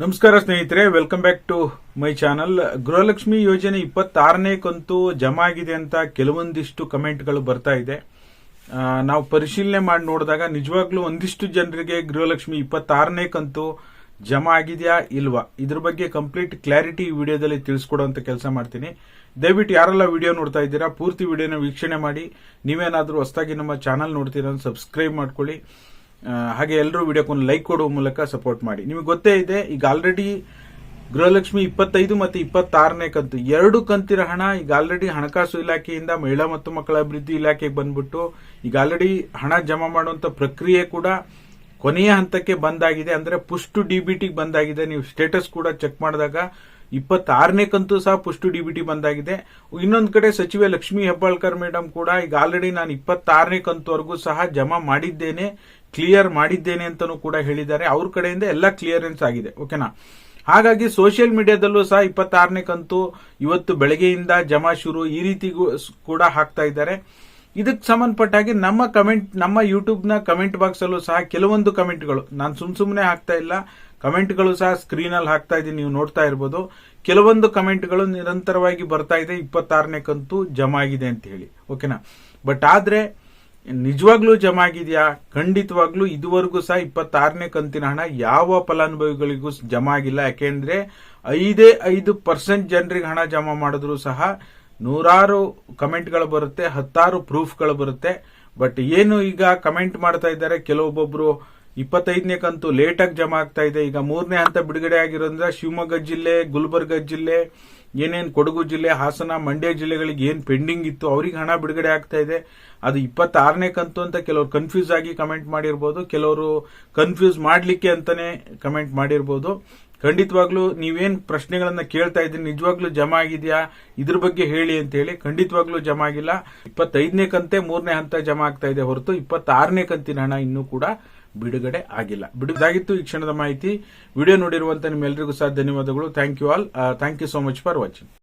ನಮಸ್ಕಾರ ಸ್ನೇಹಿತರೆ, welcome back to my channel. Gruhalakshmi ಯೋಜನೆ 26ನೇ ಕಂತು ಜಮಾ ಆಗಿದೆ ಅಂತ ಕೆಲವೊಂದಿಷ್ಟು ಕಮೆಂಟ್ಗಳು ಬರ್ತಾ ಇದೆ. ನಾವು ಪರಿಶೀಲನೆ ಮಾಡಿ ನೋಡಿದಾಗ ನಿಜವಾಗ್ಲೂ ಒಂದಿಷ್ಟು ಜನರಿಗೆ ಗೃಹಲಕ್ಷ್ಮಿ 26ನೇ ಕಂತು ಜಮಾ ಆಗಿದೆಯಾ ಇಲ್ವಾ ಇದ್ರ ಬಗ್ಗೆ ಕಂಪ್ಲೀಟ್ ಕ್ಲಾರಿಟಿ ಈ ವಿಡಿಯೋದಲ್ಲಿ ತಿಳಿಸ್ಕೊಡುವಂತ ಕೆಲಸ ಮಾಡ್ತೀನಿ. ದಯವಿಟ್ಟು ಯಾರೆಲ್ಲ ವಿಡಿಯೋ ನೋಡ್ತಾ ಇದ್ದೀರಾ ಪೂರ್ತಿ ವಿಡಿಯೋನ ವೀಕ್ಷಣೆ ಮಾಡಿ. ನೀವೇನಾದ್ರೂ ಹೊಸದಾಗಿ ನಮ್ಮ ಚಾನಲ್ ನೋಡ್ತೀರಾ ಸಬ್ಸ್ಕ್ರೈಬ್ ಮಾಡ್ಕೊಳ್ಳಿ. ಹಾಗೆ ಎಲ್ಲರೂ ವಿಡಿಯೋಕ್ಕೊಂದು ಲೈಕ್ ಕೊಡುವ ಮೂಲಕ ಸಪೋರ್ಟ್ ಮಾಡಿ. ನಿಮಗೆ ಗೊತ್ತೇ ಇದೆ, ಈಗ ಆಲ್ರೆಡಿ ಗೃಹಲಕ್ಷ್ಮಿ 25 ಮತ್ತು 26ನೇ ಕಂತು ಎರಡು ಕಂತಿನ ಹಣ ಈಗ ಆಲ್ರೆಡಿ ಹಣಕಾಸು ಇಲಾಖೆಯಿಂದ ಮಹಿಳಾ ಮತ್ತು ಮಕ್ಕಳ ಅಭಿವೃದ್ಧಿ ಇಲಾಖೆಗೆ ಬಂದ್ಬಿಟ್ಟು ಈಗ ಆಲ್ರೆಡಿ ಹಣ ಜಮಾ ಮಾಡುವಂತ ಪ್ರಕ್ರಿಯೆ ಕೂಡ ಕೊನೆಯ ಹಂತಕ್ಕೆ ಬಂದಾಗಿದೆ. ಅಂದ್ರೆ ಪುಷ್ ಟು ಡಿಬಿಟಿ ಬಂದಾಗಿದೆ. ನೀವು ಸ್ಟೇಟಸ್ ಕೂಡ ಚೆಕ್ ಮಾಡಿದಾಗ 26ನೇ ಕಂತು ಸಹ ಪುಷ್ ಟು ಡಿಬಿಟಿ ಬಂದಾಗಿದೆ. ಇನ್ನೊಂದು ಕಡೆ ಸಚಿವೆ ಲಕ್ಷ್ಮೀ ಹೆಬ್ಬಾಳ್ಕರ್ ಮೇಡಮ್ ಕೂಡ ಈಗ ಆಲ್ರೆಡಿ ನಾನು 26ನೇ ಕಂತುವರೆಗೂ ಸಹ ಜಮಾ ಮಾಡಿದ್ದೇನೆ, ಕ್ಲಿಯರ್ ಮಾಡಿದ್ದೇನೆ ಅಂತಾನೂ ಕೂಡ ಹೇಳಿದ್ದಾರೆ. ಅವ್ರ ಕಡೆಯಿಂದ ಎಲ್ಲ ಕ್ಲಿಯರೆನ್ಸ್ ಆಗಿದೆ. ಓಕೆನಾ? ಹಾಗಾಗಿ ಸೋಷಿಯಲ್ ಮೀಡಿಯಾದಲ್ಲೂ ಸಹ 26ನೇ ಕಂತು ಇವತ್ತು ಬೆಳಗ್ಗೆಯಿಂದ ಜಮಾ ಶುರು ಈ ರೀತಿ ಕೂಡ ಹಾಕ್ತಾ ಇದ್ದಾರೆ. ಇದಕ್ಕೆ ಸಂಬಂಧಪಟ್ಟ ಹಾಗೆ ನಮ್ಮ ಯೂಟ್ಯೂಬ್ ನ ಕಮೆಂಟ್ ಬಾಕ್ಸ್ ಅಲ್ಲೂ ಸಹ ಕೆಲವೊಂದು ಕಮೆಂಟ್ಗಳು ನಾನು ಸುಮ್ಮನೆ ಹಾಕ್ತಾ ಇಲ್ಲ, ಕಮೆಂಟ್ಗಳು ಸಹ ಸ್ಕ್ರೀನ್ ಅಲ್ಲಿ ಹಾಕ್ತಾ ಇದ್ದೀನಿ, ನೀವು ನೋಡ್ತಾ ಇರಬಹುದು. ಕೆಲವೊಂದು ಕಮೆಂಟ್ಗಳು ನಿರಂತರವಾಗಿ ಬರ್ತಾ ಇದೆ 26ನೇ ಕಂತು ಜಮಾ ಆಗಿದೆ ಅಂತ ಹೇಳಿ. ಓಕೆನಾ? ಬಟ್ ಆದ್ರೆ ನಿಜವಾಗ್ಲೂ ಜಮಾ ಆಗಿದೆಯಾ? ಖಂಡಿತವಾಗ್ಲೂ ಇದುವರೆಗೂ ಸಹ 26ನೇ ಕಂತಿನ ಹಣ ಯಾವ ಫಲಾನುಭವಿಗಳಿಗೂ ಜಮಾ ಆಗಿಲ್ಲ. ಯಾಕೆಂದ್ರೆ 5% ಜನರಿಗೆ ಹಣ ಜಮಾ ಮಾಡಿದ್ರು ಸಹ ನೂರಾರು ಕಮೆಂಟ್ಗಳು ಬರುತ್ತೆ, 10 ಪ್ರೂಫ್ಗಳು ಬರುತ್ತೆ. ಬಟ್ ಏನು ಈಗ ಕಮೆಂಟ್ ಮಾಡ್ತಾ ಇದ್ದಾರೆ ಕೆಲವೊಬ್ಬೊಬ್ರು 25ನೇ ಕಂತು ಲೇಟ್ ಆಗಿ ಜಮಾ ಆಗ್ತಾ ಇದೆ. ಈಗ 3ನೇ ಹಂತ ಬಿಡುಗಡೆ ಆಗಿರೋದ್ರಿಂದ ಶಿವಮೊಗ್ಗ ಜಿಲ್ಲೆ, ಗುಲ್ಬರ್ಗ ಜಿಲ್ಲೆ, ಏನೇನು ಕೊಡಗು ಜಿಲ್ಲೆ, ಹಾಸನ, ಮಂಡ್ಯ ಜಿಲ್ಲೆಗಳಿಗೆ ಏನ್ ಪೆಂಡಿಂಗ್ ಇತ್ತು ಅವರಿಗೆ ಹಣ ಬಿಡುಗಡೆ ಆಗ್ತಾ ಇದೆ. ಅದು 26ನೇ ಕಂತು ಅಂತ ಕೆಲವರು ಕನ್ಫ್ಯೂಸ್ ಆಗಿ ಕಮೆಂಟ್ ಮಾಡಿರ್ಬೋದು, ಕೆಲವರು ಕನ್ಫ್ಯೂಸ್ ಮಾಡ್ಲಿಕ್ಕೆ ಅಂತಾನೆ ಕಮೆಂಟ್ ಮಾಡಿರ್ಬೋದು. ಖಂಡಿತವಾಗ್ಲೂ ನೀವೇನ್ ಪ್ರಶ್ನೆಗಳನ್ನ ಕೇಳ್ತಾ ಇದ್ದೀನಿ, ನಿಜವಾಗ್ಲೂ ಜಮಾ ಆಗಿದೆಯಾ ಇದ್ರ ಬಗ್ಗೆ ಹೇಳಿ ಅಂತ ಹೇಳಿ. ಖಂಡಿತವಾಗ್ಲೂ ಜಮಾ ಆಗಿಲ್ಲ. 25ನೇ ಕಂತೆ 3ನೇ ಹಂತ ಜಮಾ ಆಗ್ತಾ ಇದೆ ಹೊರತು 26ನೇ ಕಂತಿನ ಹಣ ಇನ್ನೂ ಕೂಡ ಬಿಡುಗಡೆ ಆಗಿಲ್ಲ. ಬಿಡುಗದಾಗಿತ್ತು ಈ ಕ್ಷಣದ ಮಾಹಿತಿ. ವಿಡಿಯೋ ನೋಡಿರುವಂತ ನಿಮ್ಮೆಲ್ಲರಿಗೂ ಸಹ ಧನ್ಯವಾದಗಳು. Thank you all. Thank you so much for watching.